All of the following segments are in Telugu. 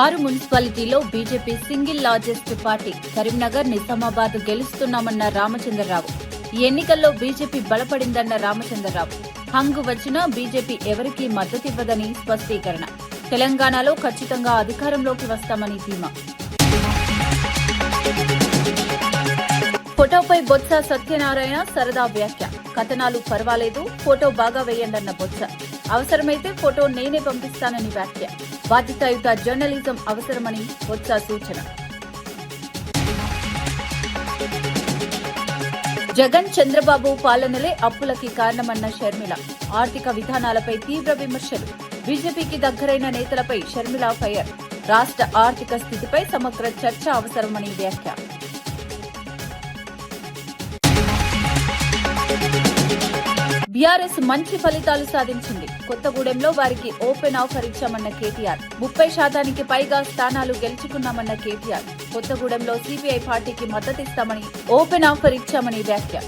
6 మున్సిపాలిటీలో BJP single largest party Karimnagar, Nizamabad గెలుస్తున్నామన్న రామచంద్రరావు. ఈ ఎన్నికల్లో బీజేపీ బలపడిందన్న రామచంద్రరావు. హంగు వచ్చినా బీజేపీ ఎవరికీ మద్దతివ్వదని స్పష్టీకరణ. తెలంగాణలో ఖచ్చితంగా అధికారంలోకి వస్తామని ధీమా. ఫోటోపై బొత్స సత్యనారాయణ సరదా వ్యాఖ్య. కథనాలు పర్వాలేదు, ఫోటో బాగా వేయండన్న బొత్స. అవసరమైతే ఫోటో నేనే పంపిస్తానని వ్యాఖ్య. బాధ్యతాయుత జర్నలిజం అవసరమని బొత్స సూచన. జగన్, చంద్రబాబు పాలనలే అప్పులకి కారణమన్న షర్మిల. ఆర్థిక విధానాలపై తీవ్ర విమర్శలు. బీజేపీకి దగ్గరైన నేతలపై షర్మిల ఫైర్. రాష్ట్ర ఆర్థిక స్థితిపై సమగ్ర చర్చ అవసరమని వ్యాఖ్య. బీఆర్ఎస్ మంచి ఫలితాలు సాధించింది. కొత్తగూడెంలో వారికి ఓపెన్ ఆఫర్ ఇచ్చామన్న కేటీఆర్. 30% పైగా స్థానాలు గెలుచుకున్నామన్న కేటీఆర్. కొత్తగూడెంలో సిపిఐ పార్టీకి మద్దతిస్తామని ఓపెన్ ఆఫర్ ఇచ్చామని వ్యాఖ్య.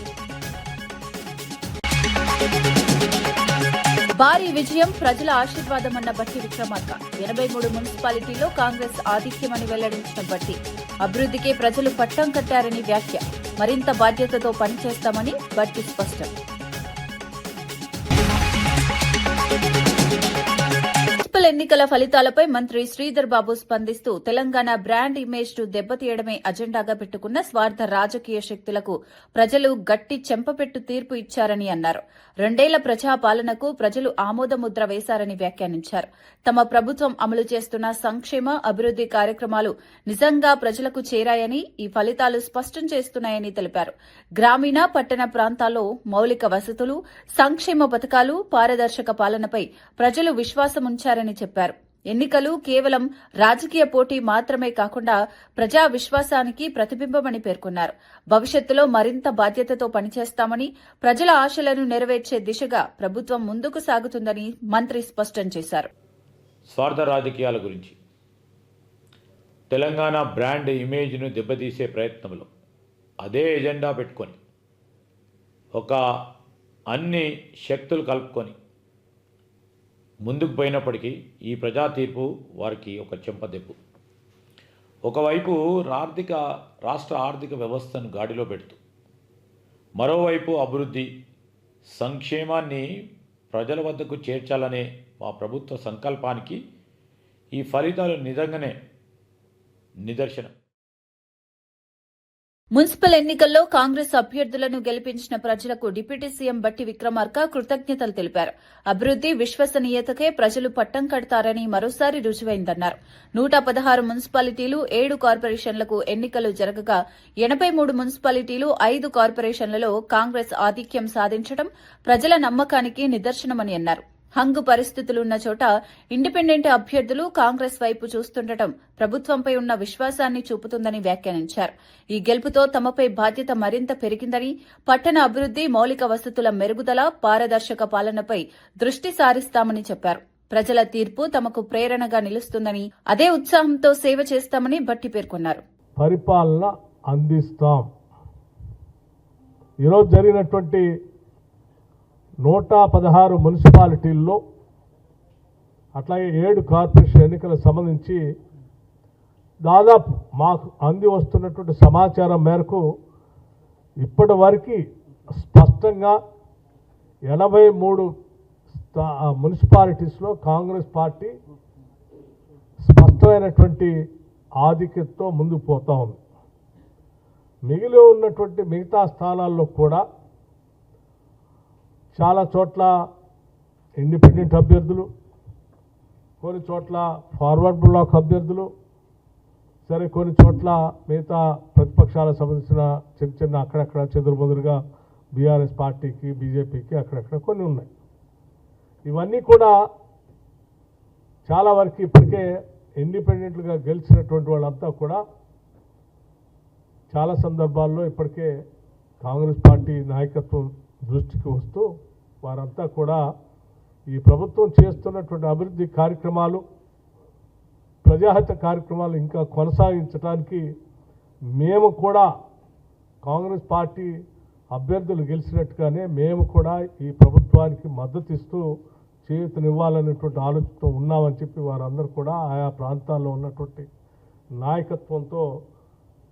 భారీ విజయం, ప్రజల ఆశీర్వాదమన్న బట్టి విక్రమార్క. 83 మున్సిపాలిటీల్లో కాంగ్రెస్ ఆధిక్యమని వెల్లడించిన బట్టి. అభివృద్ధికే ప్రజలు పట్టం కట్టారని వ్యాఖ్య. మరింత బాధ్యతతో పనిచేస్తామని బట్టి స్పష్టం. మున్సిపల్ ఎన్నికల ఫలితాలపై మంత్రి శ్రీధర్ బాబు స్పందిస్తూ తెలంగాణ బ్రాండ్ ఇమేజ్ ను దెబ్బతీయడమే అజెండాగా పెట్టుకున్న స్వార్థ రాజకీయ శక్తులకు ప్రజలు గట్టి చెంపపెట్టు తీర్పు ఇచ్చారని అన్నారు. 2 ఏళ్ల ప్రజాపాలనకు ప్రజలు ఆమోదముద్ర వేశారని వ్యాఖ్యానించారు. తమ ప్రభుత్వం అమలు చేస్తున్న సంక్షేమ, అభివృద్ది కార్యక్రమాలు నిజంగా ప్రజలకు చేరాయని ఈ ఫలితాలు స్పష్టం చేస్తున్నాయని తెలిపారు. గ్రామీణ, పట్టణ ప్రాంతాల్లో మౌలిక వసతులు, సంక్షేమ పథకాలు, పారదర్శక పాలనపై ప్రజలు విశ్వాసముంచారని చెప్పారు. ఎన్నికలు కేవలం రాజకీయ పోటీ మాత్రమే కాకుండా ప్రజా విశ్వాసానికి ప్రతిబింబమని పేర్కొన్నారు. భవిష్యత్తులో మరింత బాధ్యతతో పనిచేస్తామని, ప్రజల ఆశలను నెరవేర్చే దిశగా ప్రభుత్వం ముందుకు సాగుతుందని మంత్రి స్పష్టం చేశారు. స్వార్థ రాజకీయాల గురించి, తెలంగాణ బ్రాండ్ ఇమేజ్ను దెబ్బతీసే ప్రయత్నంలో అదే ఎజెండా పెట్టుకొని అన్ని శక్తులు కలుపుకొని ముందుకు పోయినప్పటికీ ఈ ప్రజా తీర్పు వారికి ఒక చెంపదెబ్బు. ఒకవైపు రాష్ట్ర ఆర్థిక వ్యవస్థను గాడిలో పెడుతూ, మరోవైపు అభివృద్ధి, సంక్షేమాన్ని ప్రజల వద్దకు చేర్చాలనే మా ప్రభుత్వ సంకల్పానికి ఈ ఫలితాలు నిజంగానే నిదర్శనం. మున్సిపల్ ఎన్నికల్లో కాంగ్రెస్ అభ్యర్థులను గెలిపించిన ప్రజలకు డిప్యూటీ సీఎం బట్టి విక్రమార్క కృతజ్ఞతలు తెలిపారు. అభివృద్ది, విశ్వసనీయతకే ప్రజలు పట్టం కడతారని మరోసారి రుజువైందన్నారు. 116 మున్సిపాలిటీలు, 7 కార్పొరేషన్లకు ఎన్నికలు జరగగా 83 మున్సిపాలిటీలు, 5 కార్పొరేషన్లలో కాంగ్రెస్ ఆధిక్యం సాధించడం ప్రజల నమ్మకానికి నిదర్శనమని అన్నారు. హంగు పరిస్థితులున్న చోట ఇండిపెండెంట్ అభ్యర్థులు కాంగ్రెస్ వైపు చూస్తుండటం ప్రభుత్వంపై ఉన్న విశ్వాసాన్ని చూపుతుందని వ్యాఖ్యానించారు. ఈ గెలుపుతో తమపై బాధ్యత మరింత పెరిగిందని, పట్టణ అభివృద్ది, మౌలిక వసతుల మెరుగుదల, పారదర్శక పాలనపై దృష్టి సారిస్తామని చెప్పారు. ప్రజల తీర్పు తమకు ప్రేరణగా నిలుస్తుందని, అదే ఉత్సాహంతో సేవ చేస్తామని బట్టి పేర్కొన్నారు. పరిపాలన అందిస్తాం. ఈరోజు జరిగినటువంటి 116 మున్సిపాలిటీల్లో, అట్లాగే 7 కార్పొరేషన్ ఎన్నికలకు సంబంధించి దాదాపు మాకు అంది వస్తున్నటువంటి సమాచారం మేరకు ఇప్పటి వరకు స్పష్టంగా 83 మున్సిపాలిటీస్లో కాంగ్రెస్ పార్టీ స్పష్టమైనటువంటి ఆధిక్యతతో ముందుకు పోతా ఉంది. మిగిలి ఉన్నటువంటి మిగతా స్థానాల్లో కూడా చాలా చోట్ల ఇండిపెండెంట్ అభ్యర్థులు, కొన్ని చోట్ల ఫార్వర్డ్ బ్లాక్ అభ్యర్థులు, సరే కొన్ని చోట్ల మిగతా ప్రతిపక్షాలకు సంబంధించిన చిన్న అక్కడక్కడ చెదురుమదురుగా బీఆర్ఎస్ పార్టీకి, బీజేపీకి అక్కడక్కడ కొన్ని ఉన్నాయి. ఇవన్నీ కూడా చాలా వరకు ఇప్పటికే ఇండిపెండెంట్లుగా గెలిచినటువంటి వాళ్ళంతా కూడా చాలా సందర్భాల్లో ఇప్పటికే కాంగ్రెస్ పార్టీ నాయకత్వం దృష్టికి వస్తూ వారంతా కూడా ఈ ప్రభుత్వం చేస్తున్నటువంటి అభివృద్ధి కార్యక్రమాలు, ప్రజాహిత కార్యక్రమాలు ఇంకా కొనసాగించడానికి మేము కూడా కాంగ్రెస్ పార్టీ అభ్యర్థులు గెలిచినట్టుగానే మేము కూడా ఈ ప్రభుత్వానికి మద్దతు ఇస్తూ చేయూతనివ్వాలనేటువంటి ఆలోచనతో ఉన్నామని చెప్పి వారందరూ కూడా ఆయా ప్రాంతాల్లో ఉన్నటువంటి నాయకత్వంతో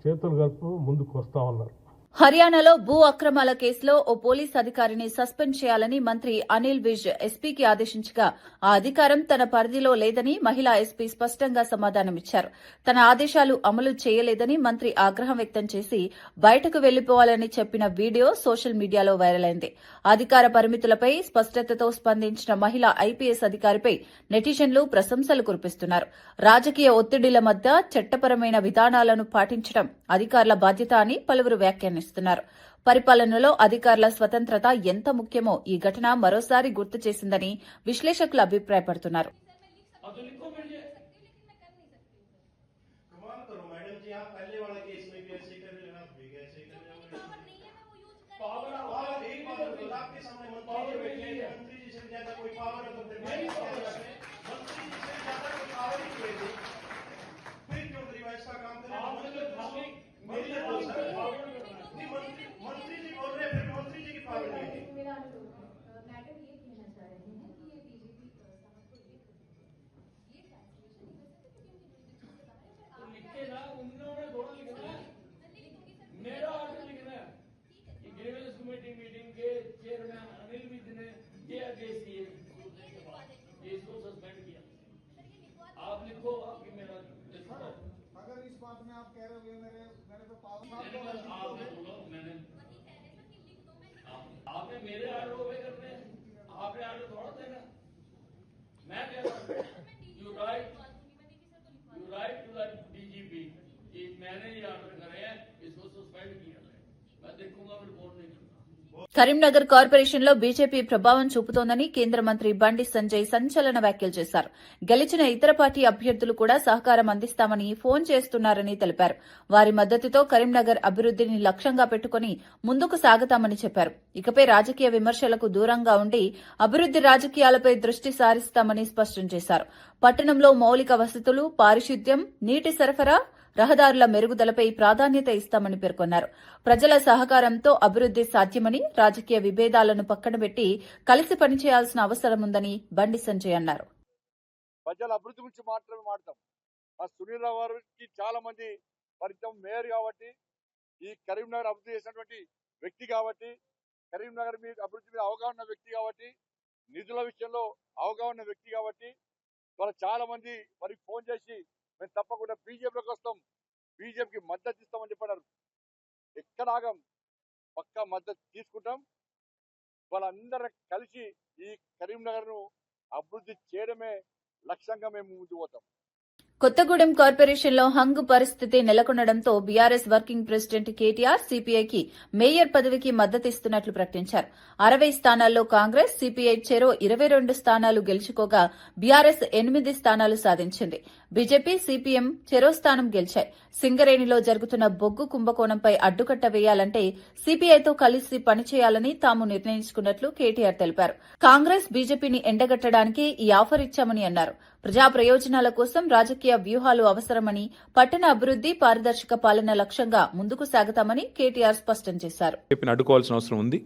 చేతులు కలుపు ముందుకు వస్తూ ఉన్నారు. హర్యానాలో భూ అక్రమాల కేసులో ఓ పోలీస్ అధికారిని సస్పెండ్ చేయాలని మంత్రి అనిల్ విజ్ ఎస్పీకి ఆదేశించగా ఆ అధికారం తన పరిధిలో లేదని మహిళా ఎస్పీ స్పష్టంగా సమాధానమిచ్చారు. తన ఆదేశాలు అమలు చేయలేదని మంత్రి ఆగ్రహం వ్యక్తం చేసి బయటకు వెళ్లిపోవాలని చెప్పిన వీడియో సోషల్ మీడియాలో వైరల్ అయింది. అధికార పరిమితులపై స్పష్టతతో స్పందించిన మహిళా ఐపీఎస్ అధికారిపై నెటిజన్లు ప్రశంసలు కురిపిస్తున్నారు. రాజకీయ ఒత్తిడిల మధ్య చట్టపరమైన విధానాలను పాటించడం అధికారుల బాధ్యత అని పలువురు వ్యాఖ్యానిస్తున్నారు. పరిపాలనలో అధికారుల స్వతంత్రత ఎంత ముఖ్యమో ఈ ఘటన మరోసారి గుర్తు చేసిందని విశ్లేషకులు అభిప్రాయపడుతున్నారు. मेरा आर्डर लिखना है कि ग्रीवेंस कमेटी मीटिंग के चेयरमैन अनिल विज ने ये आदेश दिए इसको सस्पेंड किया. आप लिखो आपकी मेरा अगर इस बात में आप कह रहे हो मेरे पे पावर आपने बोलो मैंने आपने मेरे आर्डर ओबे करने हैं. आपने आर्डर थोड़ा देना. मैं कह रहा हूँ you write to the DGP कि मैंने ये आर्डर करे हैं इसको सस्पेंड किया. मैं देखूंगा रिपोर्ट नहीं. కరీంనగర్ కార్పొరేషన్లో బీజేపీ ప్రభావం చూపుతోందని కేంద్ర మంత్రి బండి సంజయ్ సంచలన వ్యాఖ్యలు చేశారు. గెలిచిన ఇతర పార్టీ అభ్యర్థులు కూడా సహకారం అందిస్తామని ఫోన్ చేస్తున్నారని తెలిపారు. వారి మద్దతుతో కరీంనగర్ అభివృద్దిని లక్ష్యంగా పెట్టుకుని ముందుకు సాగుతామని చెప్పారు. ఇకపై రాజకీయ విమర్శలకు దూరంగా ఉండి అభివృద్ది రాజకీయాలపై దృష్టి సారిస్తామని స్పష్టం చేశారు. పట్టణంలో మౌలిక వసతులు, పారిశుద్ధ్యం, నీటి సరఫరా, రహదారుల మెరుగుదలపై ప్రాధాన్యత ఇస్తామని పేర్కొన్నారు. ప్రజల సహకారంతో అభివృద్ది సాధ్యమని, రాజకీయ విభేదాలను పక్కనబెట్టి కలిసి పనిచేయాల్సిన అవసరముందని బండి సంజయ్ అన్నారు. ప్రజల అభివృద్ధి గురించి మాత్రమే మాట్లాడతాం. ఆ సునీల్ రావు గారికి చాలా మంది పరిచయం, మేయర్ కాబట్టి, ఈ కరీంనగర్ అభివృద్ధి చేసినటువంటి వ్యక్తి కాబట్టి, కరీంనగర్ మీద అభివృద్ధి మీద అవగాహన ఉన్న వ్యక్తి కాబట్టి, నిధుల విషయంలో అవగాహన ఉన్న వ్యక్తి కాబట్టి, వాళ్ళు చాలా మంది మరి ఫోన్ చేసి మేము తప్పకుండా బీజేపీలోకి వస్తాం, బీజేపీకి మద్దతు ఇస్తామని చెప్పారు. ఎక్కడ ఆగం, పక్కా మద్దతు తీసుకుంటాం. వాళ్ళందరం కలిసి ఈ కరీంనగర్ను అభివృద్ధి చేయడమే లక్ష్యంగా మేము ముందుకు పోతాం. కొత్తగూడెం కార్పొరేషన్లో హంగ్ పరిస్థితి నెలకొనడంతో బీఆర్ఎస్ వర్కింగ్ ప్రెసిడెంట్ కేటీఆర్ సీపీఐకి మేయర్ పదవికి మద్దతిస్తున్నట్లు ప్రకటించారు. 60 స్థానాల్లో కాంగ్రెస్, సీపీఐ చెరో 22 స్థానాలు గెలుచుకోగా బీఆర్ఎస్ 8 స్థానాలు సాధించింది. బీజేపీ, సీపీఎం చెరో స్థానం గెలిచాయి. సింగరేణిలో జరుగుతున్న బొగ్గు కుంభకోణంపై అడ్డుకట్ట వేయాలంటే సీపీఐతో కలిసి పనిచేయాలని తాము నిర్ణయించుకున్నట్లు కేటీఆర్ తెలిపారు. కాంగ్రెస్, బీజేపీని ఎండగట్టడానికి ఈ ఆఫర్ ఇచ్చామని అన్నారు. ప్రజా ప్రయోజనాల కోసం రాజకీయ వ్యూహాలు అవసరమని, పట్టణ అభివృద్ది, పారదర్శక పాలన లక్ష్యంగా ముందుకు సాగుతామని కేటీఆర్ స్పష్టం చేశారు. అడ్డుకోవాల్సిన అవసరం ఉంది.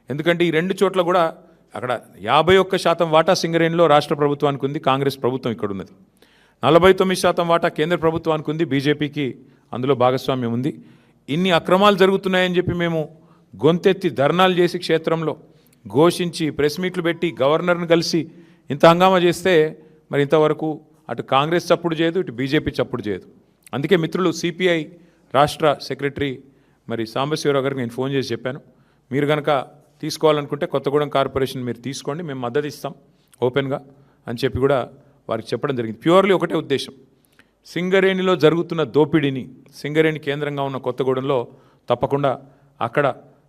ఎందుకంటే ఈ రెండు చోట్ల కూడా అక్కడ 51% వాటా సింగరేణిలో రాష్ట్ర ప్రభుత్వానికి ఉంది, కాంగ్రెస్ ప్రభుత్వం ఇక్కడ ఉన్నది. 49% వాటా కేంద్ర ప్రభుత్వానికి ఉంది, బీజేపీకి అందులో భాగస్వామ్యం ఉంది. ఇన్ని అక్రమాలు జరుగుతున్నాయని చెప్పి మేము గొంతెత్తి ధర్నాలు చేసి క్షేత్రంలో ఘోషించి ప్రెస్ మీట్లు పెట్టి గవర్నర్ను కలిసి ఇంత హంగామా చేస్తే మరి ఇంతవరకు అటు కాంగ్రెస్ చప్పుడు చేయదు, ఇటు బీజేపీ చప్పుడు చేయదు. అందుకే మిత్రులు సిపిఐ రాష్ట్ర సెక్రటరీ మరి సాంబశివరావు గారికి నేను ఫోన్ చేసి చెప్పాను, మీరు కనుక తీసుకోవాలనుకుంటే కొత్తగూడెం కార్పొరేషన్ మీరు తీసుకోండి, మేము మద్దతు ఇస్తాం ఓపెన్గా అని చెప్పి కూడా వారికి చెప్పడం జరిగింది. ప్యూర్లీ ఒకటే ఉద్దేశం, సింగరేణిలో జరుగుతున్న దోపిడీని, సింగరేణి కేంద్రంగా ఉన్న కొత్తగూడెంలో తప్పకుండా అక్కడ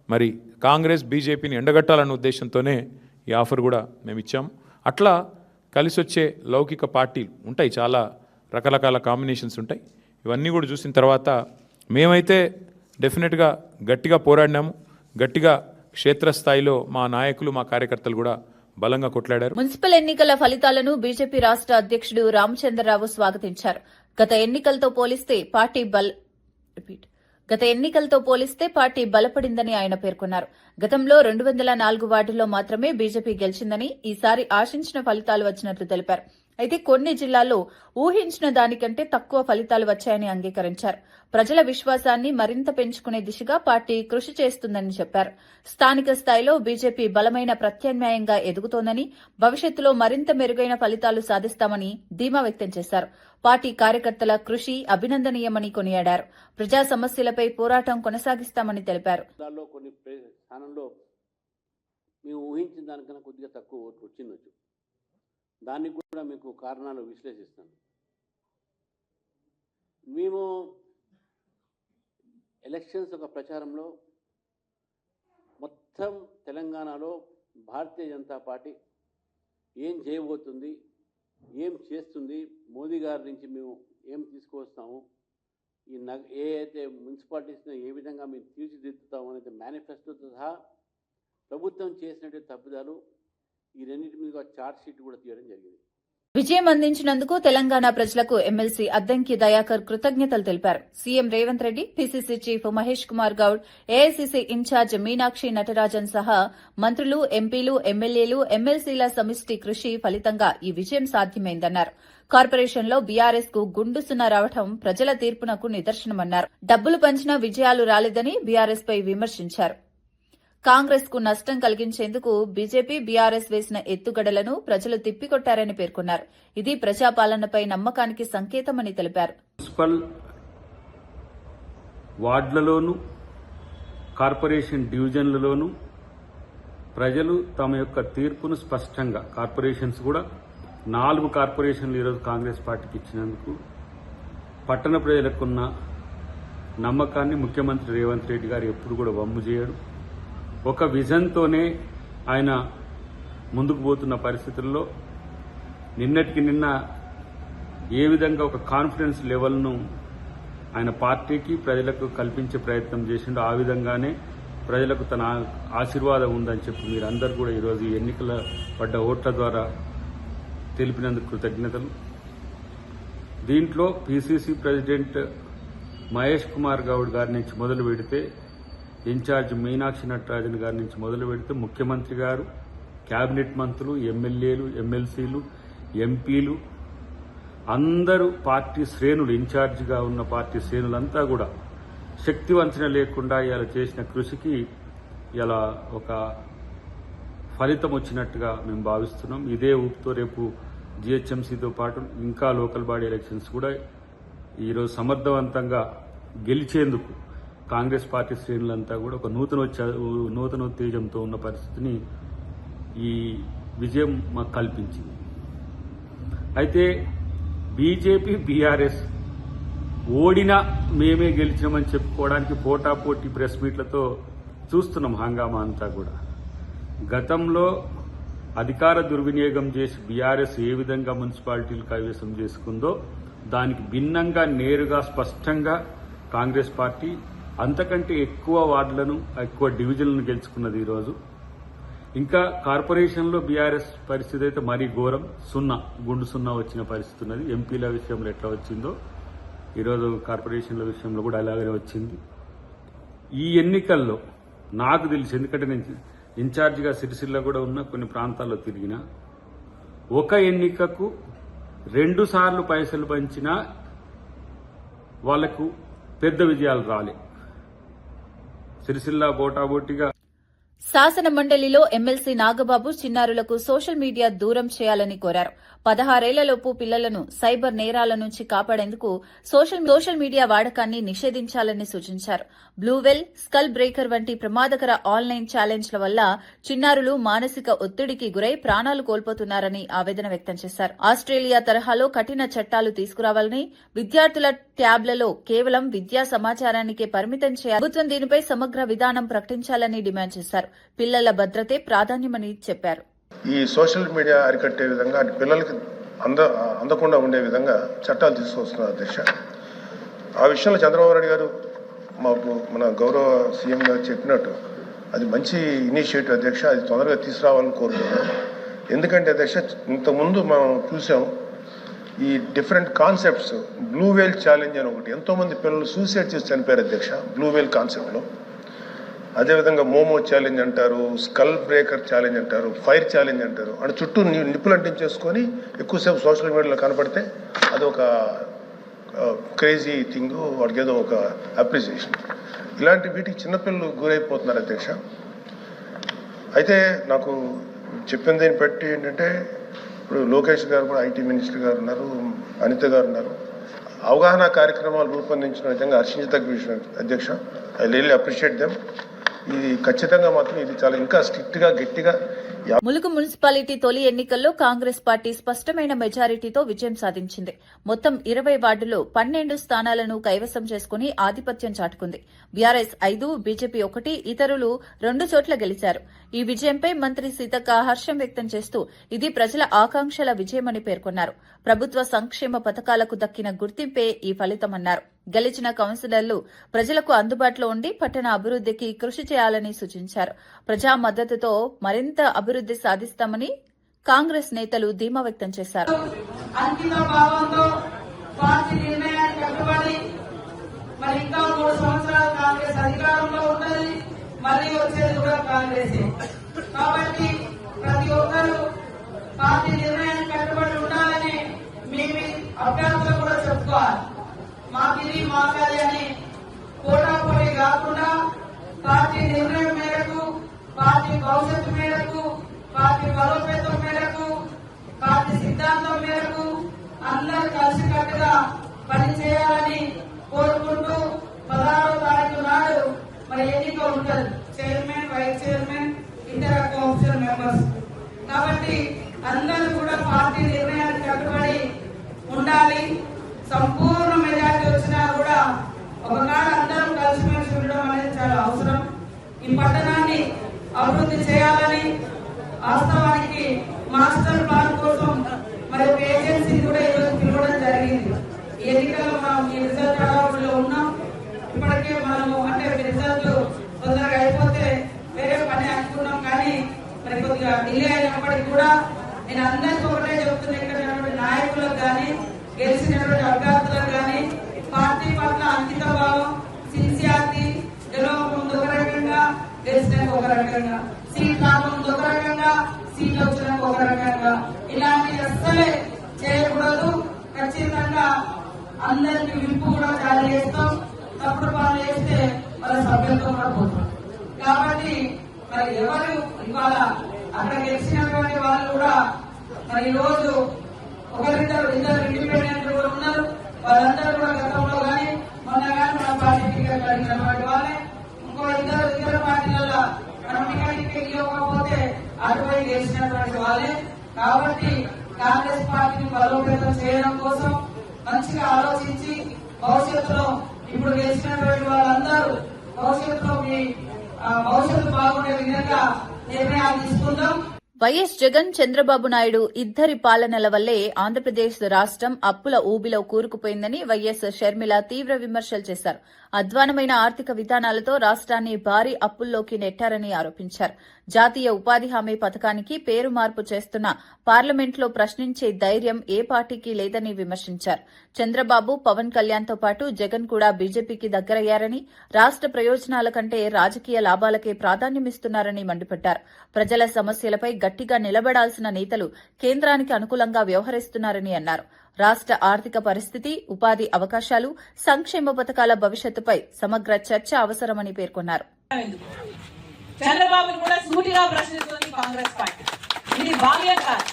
మరి కాంగ్రెస్, బీజేపీని ఎండగట్టాలన్న ఉద్దేశంతోనే ఈ ఆఫర్ కూడా మేము ఇచ్చాము. అట్లా కలిసి వచ్చే లౌకిక పార్టీలు ఉంటాయి, చాలా రకరకాల కాంబినేషన్స్ ఉంటాయి. ఇవన్నీ కూడా చూసిన తర్వాత మేమైతే డెఫినెట్గా గట్టిగా పోరాడినాము, గట్టిగా క్షేత్రస్థాయిలో మా నాయకులు, మా కార్యకర్తలు కూడా బలంగా కొట్లాడారు. మున్సిపల్ ఎన్నికల ఫలితాలను బీజేపీ రాష్ట్ర అధ్యక్షుడు రామచంద్రరావు స్వాగతించారు. గత ఎన్నికలతో పోలిస్తే పార్టీ బలపడిందని ఆయన పేర్కొన్నారు. గతంలో 204 వార్డుల్లో మాత్రమే బీజేపీ గెలిచిందని ఈసారి ఆశించిన ఫలితాలు వచ్చినట్లు తెలిపారు. అయితే కొన్ని జిల్లాల్లో ఊహించిన దానికంటే తక్కువ ఫలితాలు వచ్చాయని అంగీకరించారు. ప్రజల విశ్వాసాన్ని మరింత పెంచుకునే దిశగా పార్టీ కృషి చేస్తుందని చెప్పారు. స్థానిక స్థాయిలో బీజేపీ బలమైన ప్రత్యామ్నాయంగా ఎదుగుతోందని, భవిష్యత్తులో మరింత మెరుగైన ఫలితాలు సాధిస్తామని ధీమా వ్యక్తం చేశారు. పార్టీ కార్యకర్తల కృషి అభినందనీయమని కొనియాడారు. ప్రజా సమస్యలపై పోరాటం కొనసాగిస్తామని తెలిపారు. కొన్ని స్థానంలో మేము ఊహించిన దానికన్నా కొద్దిగా తక్కువ ఓట్లు వచ్చిండొచ్చు. దానికి కూడా మీకు కారణాలు విశ్లేషిస్తాను. మేము ఎలక్షన్స్ ఒక ప్రచారంలో మొత్తం తెలంగాణలో భారతీయ జనతా పార్టీ ఏం చేయబోతుంది, ఏం చేస్తుంది, మోదీ గారి నుంచి మేము ఏం తీసుకువస్తాము, ఏ అయితే మున్సిపాలిటీస్ని ఏ విధంగా మేము తీర్చిదిద్దుతాము అనేది మేనిఫెస్టోతో సహా ప్రభుత్వం చేసినటువంటి తప్పిదాలు ఈ రెండింటి మీద చార్జ్ షీట్ కూడా తీయడం జరిగింది. విజయం అందించినందుకు తెలంగాణ ప్రజలకు ఎమ్మెల్సీ అద్దంకి దయాకర్ కృతజ్ఞతలు తెలిపారు. CM Revanth Reddy, PCC chief Mahesh Kumar Goud, AICC incharge Meenakshi Natarajan సహా మంత్రులు, ఎంపీలు, ఎమ్మెల్యేలు, ఎమ్మెల్సీల సమిష్టి కృషి ఫలితంగా ఈ విజయం సాధ్యమైందన్నారు. కార్పొరేషన్లో బీఆర్ఎస్ కు గుండు సున్నా రావడం ప్రజల తీర్పునకు నిదర్శనమన్నారు. డబ్బులు పంచినా విజయాలు రాలేదని బీఆర్ఎస్ పై విమర్శించారు. కాంగ్రెస్ కు నష్టం కలిగించేందుకు బీజేపీ, బీఆర్ఎస్ వేసిన ఎత్తుగడలను ప్రజలు తిప్పికొట్టారని పేర్కొన్నారు. ఇది ప్రజాపాలనపై నమ్మకానికి సంకేతమని తెలిపారు. మున్సిపల్ వార్డులలోనూ కార్పొరేషన్ డివిజన్లలోనూ ప్రజలు తమ యొక్క తీర్పును స్పష్టంగా, కార్పొరేషన్స్ కూడా 4 కార్పొరేషన్లు ఈరోజు కాంగ్రెస్ పార్టీకి ఇచ్చినందుకు పట్టణ ప్రజలకున్న నమ్మకాన్ని ముఖ్యమంత్రి రేవంత్ రెడ్డి గారు ఎప్పుడు కూడా వమ్ము చేయడు. ఒక విజన్తోనే ఆయన ముందుకు పోతున్న పరిస్థితుల్లో నిన్నటికి నిన్న ఏ విధంగా ఒక కాన్ఫిడెన్స్ లెవెల్ను ఆయన పార్టీకి, ప్రజలకు కల్పించే ప్రయత్నం చేసిండో ఆ విధంగానే ప్రజలకు తన ఆశీర్వాదం ఉందని చెప్పి మీరందరూ కూడా ఈరోజు ఎన్నికల పడ్డ ఓట్ల ద్వారా తెలిపినందుకు కృతజ్ఞతలు. దీంట్లో పీసీసీ ప్రెసిడెంట్ మహేష్ కుమార్ గౌడ్ గారి నుంచి మొదలు పెడితే, ఇన్ఛార్జ్ మీనాక్షి నటరాజన్ గారి నుంచి మొదలు పెడితే ముఖ్యమంత్రి గారు, కేబినెట్ మంత్రులు, ఎమ్మెల్యేలు, ఎమ్మెల్సీలు, ఎంపీలు అందరూ పార్టీ శ్రేణులు, ఇన్ఛార్జిగా ఉన్న పార్టీ శ్రేణులంతా కూడా శక్తి వంచన లేకుండా ఇలా చేసిన కృషికి ఇలా ఒక ఫలితం వచ్చినట్టుగా మేము భావిస్తున్నాం. ఇదే ఊపుతో రేపు జీహెచ్ఎంసీతో పాటు ఇంకా లోకల్ బాడీ ఎలక్షన్స్ కూడా ఈరోజు సమర్థవంతంగా గెలిచేందుకు కాంగ్రెస్ పార్టీ శ్రేణులంతా కూడా ఒక నూతన ఉత్తేజంతో ఉన్న పరిస్థితిని ఈ విజయం మాకు కల్పించింది. అయితే బీజేపీ, బీఆర్ఎస్ ఓడినా మేమే గెలిచామని చెప్పుకోవడానికి పోటాపోటీ ప్రెస్ మీట్లతో చూస్తున్నాం హంగామా అంతా కూడా. గతంలో అధికార దుర్వినియోగం చేసి బీఆర్ఎస్ ఏ విధంగా మున్సిపాలిటీలు కైవసం చేసుకుందో దానికి భిన్నంగా, నేరుగా, స్పష్టంగా కాంగ్రెస్ పార్టీ అంతకంటే ఎక్కువ వార్డులను, ఎక్కువ డివిజన్లను గెలుచుకున్నది ఈరోజు. ఇంకా కార్పొరేషన్లో బీఆర్ఎస్ పరిస్థితి అయితే మరీ ఘోరం, గుండు సున్నా వచ్చిన పరిస్థితి ఉన్నది. ఎంపీల విషయంలో ఎట్లా వచ్చిందో ఈరోజు కార్పొరేషన్ల విషయంలో కూడా అలాగనే వచ్చింది. ఈ ఎన్నికల్లో నాకు తెలిసి, ఎందుకంటే నేను ఇన్ఛార్జిగా సిరిసిల్ల కూడా ఉన్న కొన్ని ప్రాంతాల్లో తిరిగిన, ఒక ఎన్నికకు 2 సార్లు పైసలు పంచినా వాళ్లకు పెద్ద విజయాలు రాలే. సిరిసిల్ల బోటాబోటిగా. శాసన మండలిలో ఎమ్మెల్సీ నాగబాబు చిన్నారులకు సోషల్ మీడియా దూరం చేయాలని కోరారు. 16 ఏళ్లలోపు పిల్లలను సైబర్ నేరాల నుంచి కాపాడేందుకు సోషల్ మీడియా వాడకాన్ని నిషేధించాలని సూచించారు. బ్లూవెల్, స్కల్ బ్రేకర్ వంటి ప్రమాదకర ఆన్లైన్ ఛాలెంజ్ల వల్ల చిన్నారులు మానసిక ఒత్తిడికి గురై ప్రాణాలు కోల్పోతున్నారని ఆవేదన వ్యక్తం చేశారు. ఆస్ట్రేలియా తరహాలో కఠిన చట్టాలు తీసుకురావాలని, విద్యార్థుల ట్యాబ్లలో కేవలం విద్యా సమాచారానికే పరిమితం చేయాలి. ప్రభుత్వం దీనిపై సమగ్ర విధానం ప్రకటించాలని డిమాండ్ చేశారు. పిల్లల భద్రతే ప్రాధాన్యమని చెప్పారు. ఈ సోషల్ మీడియా అరికట్టే విధంగా, పిల్లలకి అందకుండా ఉండే విధంగా చట్టాలు తీసుకొస్తున్నారు అధ్యక్ష. ఆ విషయంలో చంద్రబాబు నాయుడు గారు మన గౌరవ సీఎం గారు చెప్పినట్టు అది మంచి ఇనిషియేటివ్ అధ్యక్ష. అది తొందరగా తీసుకురావాలని కోరుతున్నాం. ఎందుకంటే అధ్యక్ష, ఇంతకుముందు మనం చూసాం ఈ డిఫరెంట్ కాన్సెప్ట్స్. బ్లూవేల్ ఛాలెంజ్ అని ఒకటి, ఎంతోమంది పిల్లలు సూసైడ్ చేసి చనిపోయారు అధ్యక్ష బ్లూవేల్ కాన్సెప్ట్లో. అదేవిధంగా మోమో ఛాలెంజ్ అంటారు, స్కల్ బ్రేకర్ ఛాలెంజ్ అంటారు, ఫైర్ ఛాలెంజ్ అంటారు. అంటే చుట్టూ నిప్పులు అంటించేసుకొని ఎక్కువసేపు సోషల్ మీడియాలో కనపడితే అదొక క్రేజీ థింగ్, వాడికి ఏదో ఒక అప్రిసియేషన్. ఇలాంటి వీటికి చిన్నపిల్లలు గురైపోతున్నారు అధ్యక్ష. అయితే నాకు చెప్పిన దీన్ని బట్టి ఏంటంటే, ఇప్పుడు లోకేష్ గారు కూడా ఐటీ మినిస్టర్ గారు ఉన్నారు, అనిత గారు ఉన్నారు. అవగాహన కార్యక్రమాలు రూపొందించిన విధంగా హర్షించదగ్గ విషయం అధ్యక్ష. I really appreciate them. ఇది ఖచ్చితంగా మాత్రం ఇది చాలా ఇంకా స్ట్రిక్ట్గా గట్టిగా. ములుగు మున్సిపాలిటీ తొలి ఎన్నికల్లో కాంగ్రెస్ పార్టీ స్పష్టమైన మెజారిటీతో విజయం సాధించింది. మొత్తం 20 వార్డుల్లో 12 స్థానాలను కైవసం చేసుకుని ఆధిపత్యం చాటుకుంది. బీఆర్ఎస్ 5, బీజేపీ 1, ఇతరులు 2 చోట్ల గెలిచారు. ఈ విజయంపై మంత్రి సీతక్క హర్షం వ్యక్తం చేస్తూ ఇది ప్రజల ఆకాంక్షల విజయమని పేర్కొన్నారు. ప్రభుత్వ సంక్షేమ పథకాలకు దక్కిన గుర్తింపే ఈ ఫలితమన్నారు. గెలిచిన కౌన్సిలర్లు ప్రజలకు అందుబాటులో ఉండి పట్టణ అభివృద్దికి కృషి చేయాలని సూచించారు. ప్రజా మద్దతుతో మరింత అభివృద్ది సాధిస్తామని కాంగ్రెస్ నేతలు ధీమా వ్యక్తం చేశారు. మాకిది మాకాలి అని పోటాపోటీ కాకుండా పార్టీ నిర్ణయం మేరకు, పార్టీ భవిష్యత్తు మేరకు, పార్టీ బలోపేతం మేరకు, పార్టీ సిద్ధాంతం మేరకు అందరూ కలిసికట్టుగా పనిచేయాలని కోరుకుంటూ 16వ తారీఖు నాడు మరి ఎన్నిక ఉంటుంది. చైర్మన్, వైస్ చైర్మన్, ఇతర కౌన్సిల్ మెంబర్స్. కాబట్టి అందరూ కూడా పార్టీ నిర్ణయానికి కట్టుబడి ఉండాలి. సంపూర్ణ మెజార్టీ వచ్చినా కూడా ఒకనాడు అందరం కలిసిమెలిసి ఉండడం అనేది చాలా అవసరం. ఈ పట్టణాన్ని అభివృద్ధి చేయాలని వాస్తవానికి మాస్టర్ ప్లాన్ కోసం మరి ఒక ఏజెన్సీ కూడా ఈరోజు పిలవడం జరిగింది. ఈ ఎన్నికల్లో మనం ఈ రిజల్ట్ అడవుల్లో ఉన్నాం. ఇప్పటికే మనము అంటే రిజల్ట్ తొందరగా అయిపోతే వేరే పని అనుకున్నాం, కానీ మరి కొద్దిగా డిలే అయినప్పటికీ కూడా నేను అందరికీ ఒకటే చెప్తున్నా, ఇక్కడ నాయకులకు కానీ గెలిచినటువంటి అభ్యర్థులకు కానీ పార్టీ పట్ల అంకిత భావం, సిన్సియారిటీ, గెలవక ముందు ఒక రకంగా, గెలిచినాక ఒక రకంగా, సీట్ రాక ముందు ఒక రకంగా, సీట్ వచ్చినాక ఒక రకంగా, ఇలాంటి అస్సలే చేయకూడదు. ఖచ్చితంగా అందరికి వింపు కూడా జారీ చేస్తాం. తప్పుడు పనులు చేస్తే వాళ్ళ సభ్యత్వం కూడా పోతాం. కాబట్టి మరి ఎవరు ఇవాళ అక్కడ గెలిచినటువంటి వాళ్ళు కూడా మరి ఈ రోజు ఇద్దరు ఇండిపెండెంట్ కూడా ఉన్నారు. వాళ్ళందరూ కూడా గతంలో కానీ మొన్న కానీ మన పార్టీ టికెట్ అడిగినటువంటి వాళ్ళే. ఇంకో ఇతర పార్టీలలో మనం టికెట్ ఇవ్వకపోతే అటువైపు గెలిచినటువంటి వాళ్ళే. కాబట్టి కాంగ్రెస్ పార్టీని బలోపేతం చేయడం కోసం మంచిగా ఆలోచించి భవిష్యత్తులో ఇప్పుడు గెలిచినటువంటి వాళ్ళందరూ భవిష్యత్తులో మీ భవిష్యత్తు బాగుండే విధంగా నిర్ణయాలు తీసుకుందాం. వైఎస్ జగన్, చంద్రబాబు నాయుడు ఇద్దరి పాలనల వల్లే ఆంధ్రప్రదేశ్ రాష్ట్రం అప్పుల ఊబిలో కూరుకుపోయిందని వైఎస్ షర్మిల తీవ్ర విమర్శలు చేశారు. అధ్వానమైన ఆర్థిక విధానాలతో రాష్ట్రాన్ని భారీ అప్పుల్లోకి నెట్టారని ఆరోపించారు. జాతీయ ఉపాధి హామీ పథకానికి పేరు మార్పు చేస్తున్న పార్లమెంట్లో ప్రశ్నించే ధైర్యం ఏ పార్టీకి లేదని విమర్శించారు. చంద్రబాబు, పవన్ కళ్యాణ్తో పాటు జగన్ కూడా బీజేపీకి దగ్గరయ్యారని, రాష్ట్ర ప్రయోజనాల కంటే రాజకీయ లాభాలకే ప్రాధాన్యమిస్తున్నారని మండిపడ్డారు. ప్రజల సమస్యలపై గట్టిగా నిలబడాల్సిన నేతలు కేంద్రానికి అనుకూలంగా వ్యవహరిస్తున్నారని అన్నారు. రాష్ట్ర ఆర్థిక పరిస్థితి, ఉపాధి అవకాశాలు, సంక్షేమ పథకాల భవిష్యత్తుపై సమగ్ర చర్చ అవసరమని పేర్కొన్నారు. చంద్రబాబును కూడా సూటిగా ప్రశ్నిస్తుంది కాంగ్రెస్ పార్టీ. ఇది భావ్యం కాదు.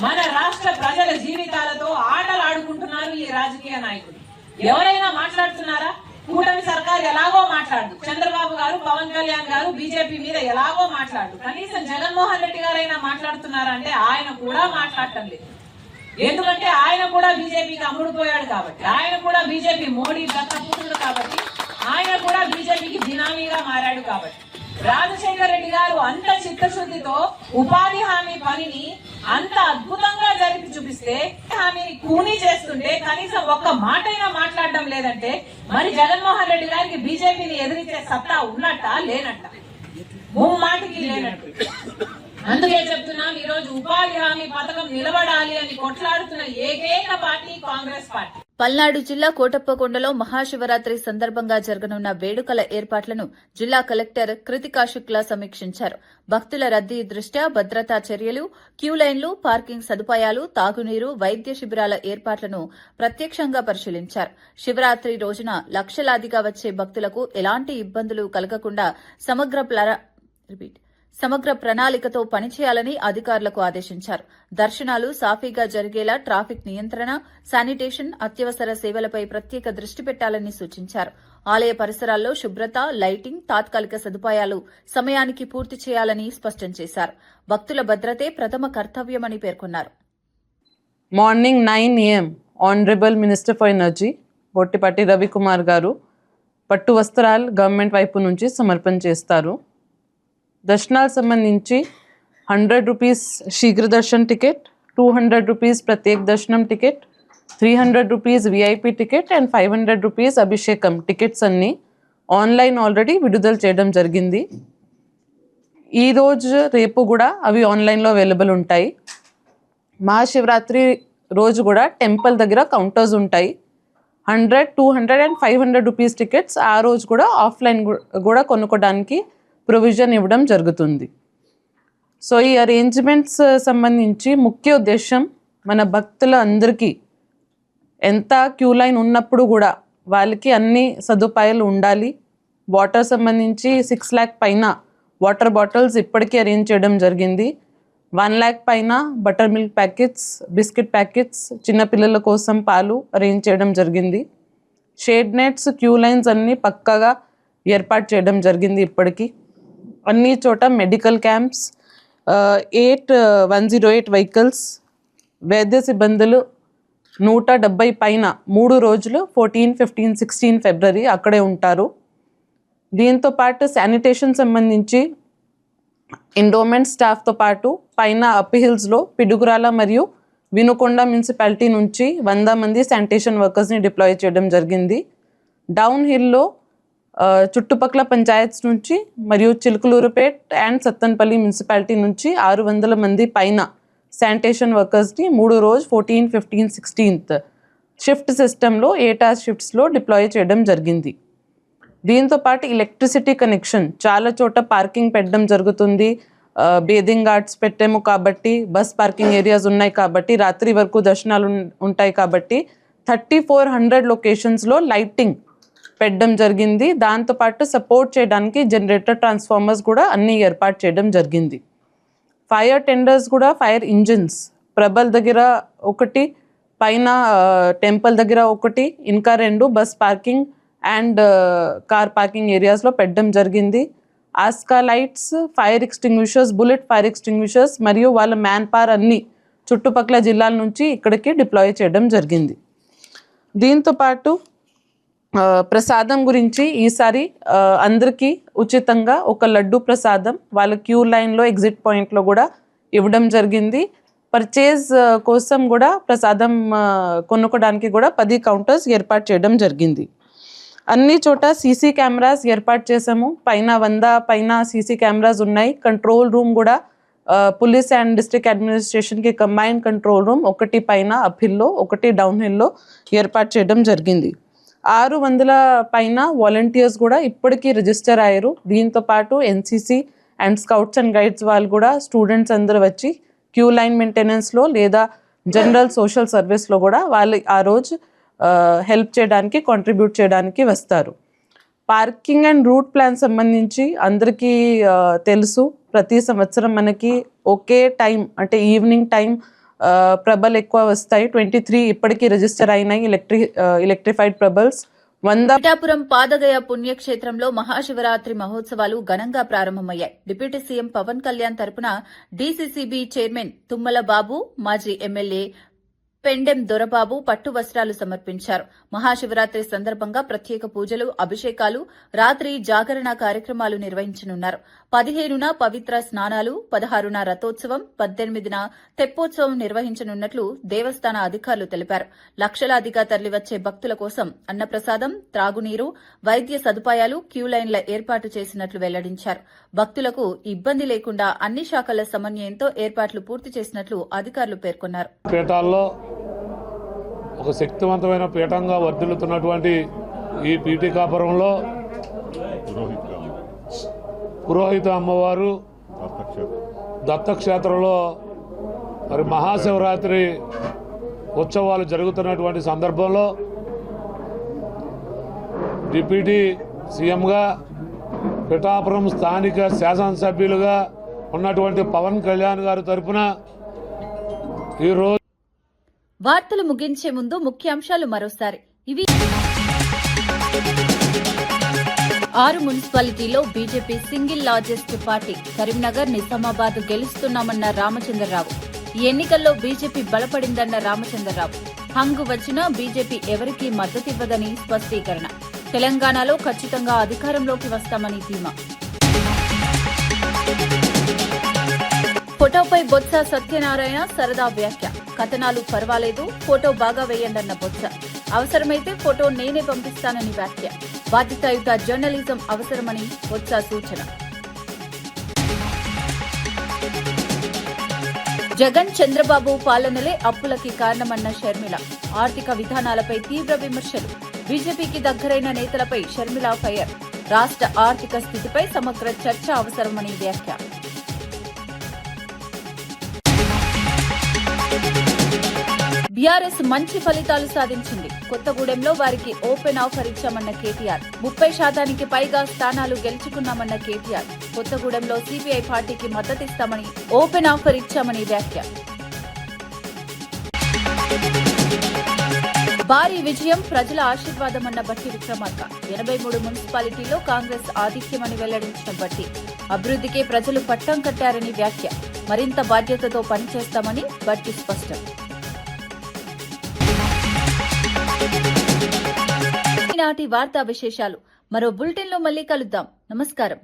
మన రాష్ట్ర ప్రజల జీవితాలతో ఆటలు ఆడుకుంటున్నారు ఈ రాజకీయ నాయకులు. ఎవరైనా మాట్లాడుతున్నారా? కూటమి సర్కార్ ఎలాగో మాట్లాడు, చంద్రబాబు గారు, పవన్ కళ్యాణ్ గారు బీజేపీ మీద ఎలాగో మాట్లాడు, కనీసం జగన్మోహన్ రెడ్డి గారైనా మాట్లాడుతున్నారంటే ఆయన కూడా మాట్లాడటం లేదు. ఎందుకంటే ఆయన కూడా బీజేపీకి అమ్ముడుపోయాడు కాబట్టి, ఆయన కూడా బీజేపీ మోడీ దత్తపుత్రుడు కాబట్టి, ఆయన కూడా బీజేపీకి బినామీగా మారాడు కాబట్టి. రాజశేఖర రెడ్డి గారు అంత చిత్తశుద్ధితో ఉపాధి హామీ పనిని అంత అద్భుతంగా జరిపి చూపిస్తే, హామీని కూనీ చేస్తుంటే కనీసం ఒక్క మాటైనా మాట్లాడడం లేదంటే మరి జగన్మోహన్ రెడ్డి గారికి బీజేపీని ఎదిరించే సత్తా ఉన్నట్ట లేనట్ట? ముమ్మాటికి లేనట్టు. అందుకే చెప్తున్నాం, ఈ రోజు ఉపాధి హామీ పథకం నిలబడాలి అని కొట్లాడుతున్న ఏకైక పార్టీ కాంగ్రెస్ పార్టీ. పల్నాడు జిల్లా కోటప్పకొండలో మహాశివరాత్రి సందర్భంగా జరగనున్న వేడుకల ఏర్పాట్లను జిల్లా కలెక్టర్ కృతికా శుక్లా సమీక్షించారు. భక్తుల రద్దీ దృష్ట్యా భద్రతా చర్యలు, క్యూలైన్లు, పార్కింగ్ సదుపాయాలు, తాగునీరు, వైద్య శిబిరాల ఏర్పాట్లను ప్రత్యక్షంగా పరిశీలించారు. శివరాత్రి రోజున లక్షలాదిగా వచ్చే భక్తులకు ఎలాంటి ఇబ్బందులు కలగకుండా సమగ్ర ప్రణాళికతో పనిచేయాలని అధికారులకు ఆదేశించారు. దర్శనాలు సాఫీగా జరిగేలా ట్రాఫిక్ నియంత్రణ, శానిటేషన్, అత్యవసర సేవలపై ప్రత్యేక దృష్టి పెట్టాలని సూచించారు. ఆలయ పరిసరాల్లో శుభ్రత, లైటింగ్, తాత్కాలిక సదుపాయాలు సమయానికి పూర్తి చేయాలని స్పష్టం చేశారు. భక్తుల భద్రతే ప్రథమ కర్తవ్యమని పేర్కొన్నారు. Morning 9 AM honourable minister for energy Gottipati Ravikumar గారు పట్టు వస్త్రాలు గవర్నమెంట్ వైపు నుంచి సమర్పణ చేస్తారు. దర్శనాలకు సంబంధించి 100 రూపీస్ శీఘ్ర దర్శన్ టికెట్, 200 రూపీస్ ప్రత్యేక దర్శనం ticket, 300 rupees VIP ticket and 500 rupees అభిషేకం టికెట్స్ అన్నీ ఆన్లైన్ ఆల్రెడీ విడుదల చేయడం జరిగింది. ఈరోజు రేపు కూడా అవి ఆన్లైన్లో అవైలబుల్ ఉంటాయి. మహాశివరాత్రి రోజు కూడా టెంపుల్ దగ్గర కౌంటర్స్ ఉంటాయి. 100, 200 అండ్ 500 రూపీస్ టికెట్స్ ఆ రోజు కూడా ఆఫ్లైన్ కూడా కొనుక్కోవడానికి ప్రొవిజన్ ఇవ్వడం జరుగుతుంది. సో ఈ అరేంజ్మెంట్స్ సంబంధించి ముఖ్య ఉద్దేశం మన భక్తుల అందరికీ ఎంత క్యూ లైన్ ఉన్నప్పుడు కూడా వాళ్ళకి అన్ని సదుపాయాలు ఉండాలి. వాటర్ సంబంధించి 6 lakh పైన వాటర్ బాటిల్స్ ఇప్పటికీ అరేంజ్ చేయడం జరిగింది. 1 lakh పైన butter milk packets, biscuit packets, చిన్నపిల్లల కోసం పాలు అరేంజ్ చేయడం జరిగింది. షేడ్ నెట్స్, క్యూ లైన్స్ అన్నీ పక్కాగా ఏర్పాటు చేయడం జరిగింది. ఇప్పటికీ అన్ని చోట మెడికల్ క్యాంప్స్, 108 వెహికల్స్, వైద్య సిబ్బందులు 170 పైన 3 రోజులు 14, 15, 16 ఫిబ్రవరి అక్కడే ఉంటారు. దీంతో పాటు శానిటేషన్ సంబంధించి ఎండోమెంట్ స్టాఫ్తో పాటు పైన అప్ హిల్స్లో పిడుగురాల మరియు వినుకొండ మున్సిపాలిటీ నుంచి 100 మంది శానిటేషన్ వర్కర్స్ని డిప్లాయ్ చేయడం జరిగింది. డౌన్ హిల్లో చుట్టుపక్కల పంచాయత్స్ నుంచి మరియు చిలుకలూరుపేట్ అండ్ సత్తన్పల్లి మున్సిపాలిటీ నుంచి 600 మంది పైన శానిటేషన్ వర్కర్స్ని 3 రోజు 14, 15, 16th షిఫ్ట్ సిస్టంలో 8 hour షిఫ్ట్స్లో డిప్లాయ్ చేయడం జరిగింది. దీంతో పాటు ఎలక్ట్రిసిటీ కనెక్షన్ చాలా చోట పార్కింగ్ పెట్టడం జరుగుతుంది. బేదింగ్ గార్డ్స్ పెట్టాము కాబట్టి, బస్ పార్కింగ్ ఏరియాస్ ఉన్నాయి కాబట్టి, రాత్రి వరకు దర్శనాలు ఉంటాయి కాబట్టి 3400 లొకేషన్స్లో లైటింగ్ పెట్టడం జరిగింది. దాంతోపాటు సపోర్ట్ చేయడానికి జనరేటర్ ట్రాన్స్ఫార్మర్స్ కూడా అన్నీ ఏర్పాటు చేయడం జరిగింది. ఫైర్ టెండర్స్ కూడా, ఫైర్ ఇంజిన్స్ ప్రభల్ దగ్గర 1, పైన టెంపుల్ దగ్గర 1, ఇంకా 2 bus parking and car parking ఏరియాస్లో పెట్టడం జరిగింది. ఆస్కా lights, fire extinguishers, bullet fire extinguishers మరియు వాళ్ళ మ్యాన్ పవర్ అన్ని చుట్టుపక్కల జిల్లాల నుంచి ఇక్కడికి డిప్లాయ్ చేయడం జరిగింది. దీంతోపాటు ప్రసాదం గురించి ఈసారి అందరికీ ఉచితంగా ఒక లడ్డు ప్రసాదం వాళ్ళ క్యూ లైన్లో ఎగ్జిట్ పాయింట్లో కూడా ఇవ్వడం జరిగింది. పర్చేజ్ కోసం కూడా ప్రసాదం కొనుక్కోవడానికి కూడా 10 కౌంటర్స్ ఏర్పాటు చేయడం జరిగింది. అన్ని చోట సీసీ కెమెరాస్ ఏర్పాటు చేసాము. పైన 100 పైన సీసీ కెమెరాస్ ఉన్నాయి. కంట్రోల్ రూమ్ కూడా పోలీస్ అండ్ డిస్ట్రిక్ట్ అడ్మినిస్ట్రేషన్కి కంబైన్డ్ కంట్రోల్ రూమ్ 1 పైన అప్ హిల్లో, 1 డౌన్ హిల్లో ఏర్పాటు చేయడం జరిగింది. 600 పైన వాలంటీర్స్ కూడా ఇప్పటికీ రిజిస్టర్ అయ్యారు. దీంతో పాటు NCC and scouts and guides వాళ్ళు కూడా స్టూడెంట్స్ అందరూ వచ్చి క్యూ లైన్ మెయింటెనెన్స్లో లేదా జనరల్ సోషల్ సర్వీస్లో కూడా వాళ్ళు ఆ రోజు హెల్ప్ చేయడానికి, కాంట్రిబ్యూట్ చేయడానికి వస్తారు. పార్కింగ్ అండ్ రూట్ ప్లాన్ సంబంధించి అందరికీ తెలుసు. ప్రతి సంవత్సరం మనకి ఒకే టైం అంటే ఈవినింగ్ టైం ప్రభల్ ఎక్కువ వస్తాయి. 23 ఇప్పటికీ రిజిస్టర్ అయినాయి ఎలక్ట్రిఫైడ్ ప్రభల్స్. పిఠాపురం పాదగయ పుణ్యక్షేత్రంలో మహాశివరాత్రి మహోత్సవాలు ఘనంగా ప్రారంభమయ్యాయి. డిప్యూటీ సీఎం పవన్ కళ్యాణ్ తరపున డీసీసీబీ చైర్మన్ తుమ్మల బాబు, మాజీ ఎమ్మెల్యే పెండెం దొరబాబు పట్టు వస్త్రాలు సమర్పించారు. మహాశివరాత్రి సందర్భంగా ప్రత్యేక పూజలు, అభిషేకాలు, రాత్రి జాగరణ కార్యక్రమాలు నిర్వహించనున్నారు. 15న పవిత్ర స్నానాలు, 16న రథోత్సవం, 18న తెప్పోత్సవం నిర్వహించనున్నట్లు దేవస్థాన అధికారులు తెలిపారు. లక్షలాదిగా తరలివచ్చే భక్తుల కోసం అన్నప్రసాదం, త్రాగునీరు, వైద్య సదుపాయాలు, క్యూలైన్ల ఏర్పాటు చేసినట్లు వెల్లడించారు. భక్తులకు ఇబ్బంది లేకుండా అన్ని శాఖల సమన్వయంతో ఏర్పాట్లు పూర్తి చేసినట్లు అధికారులు పేర్కొన్నారు. ఒక శక్తివంతమైన పీఠంగా వర్ధిల్లుతున్నటువంటి ఈ పీఠికాపురంలో పురోహిత అమ్మవారు దత్తక్షేత్రంలో మరి మహాశివరాత్రి ఉత్సవాలు జరుగుతున్నటువంటి సందర్భంలో డిప్యూటీ సీఎంగా పిఠాపురం స్థానిక శాసనసభ్యులుగా ఉన్నటువంటి పవన్ కళ్యాణ్ గారి తరఫున ఈరోజు వార్తలు ముగించే ముందు ముఖ్యాంశాలు మరోసారి. ఇవి 6 మున్సిపాలిటీలో BJP single largest party. Karimnagar, Nizamabad గెలుస్తున్నామన్న రామచంద్రరావు. ఈ ఎన్నికల్లో బీజేపీ బలపడిందన్న రామచంద్రరావు. హంగు వచ్చినా బీజేపీ ఎవరికీ మద్దతివ్వదని స్పష్టీకరణ. తెలంగాణలో ఖచ్చితంగా అధికారంలోకి వస్తామని ధీమా. ఫోటోపై బొత్స సత్యనారాయణ సరదా వ్యాఖ్య. కథనాలు పర్వాలేదు, ఫోటో బాగా వేయండన్న బొత్స. అవసరమైతే ఫోటో నేనే పంపిస్తానని వ్యాఖ్య. బాధ్యతాయుత జర్నలిజం అవసరమని బొత్స సూచన. జగన్, చంద్రబాబు పాలనలే అప్పులకి కారణమన్న షర్మిల. ఆర్థిక విధానాలపై తీవ్ర విమర్శలు. బీజేపీకి దగ్గరైన నేతలపై షర్మిల ఫైర్. రాష్ట్ర ఆర్థిక స్థితిపై సమగ్ర చర్చ అవసరమని వ్యాఖ్య. బీఆర్ఎస్ మంచి ఫలితాలు సాధించింది. కొత్తగూడెంలో వారికి ఓపెన్ ఆఫర్ ఇచ్చామన్న కేటీఆర్. 30% పైగా స్థానాలు గెలుచుకున్నామన్న కేటీఆర్. కొత్తగూడెంలో సిపిఐ పార్టీకి మద్దతిస్తామని ఓపెన్ ఆఫర్ ఇచ్చామని వ్యాఖ్య. భారీ విజయం, ప్రజల ఆశీర్వాదమన్న బట్టి విక్రమార్క. 83 మున్సిపాలిటీల్లో కాంగ్రెస్ ఆధిక్యమని వెల్లడించిన బట్టి. అభివృద్ధికే ప్రజలు పట్టం కట్టారని వ్యాఖ్య. మరింత బాధ్యతతో పనిచేస్తామని బట్టి స్పష్టం. ఈనాటి వార్తా విశేషాలు. మరో బులెటిన్లో మళ్లీ కలుద్దాం. నమస్కారం.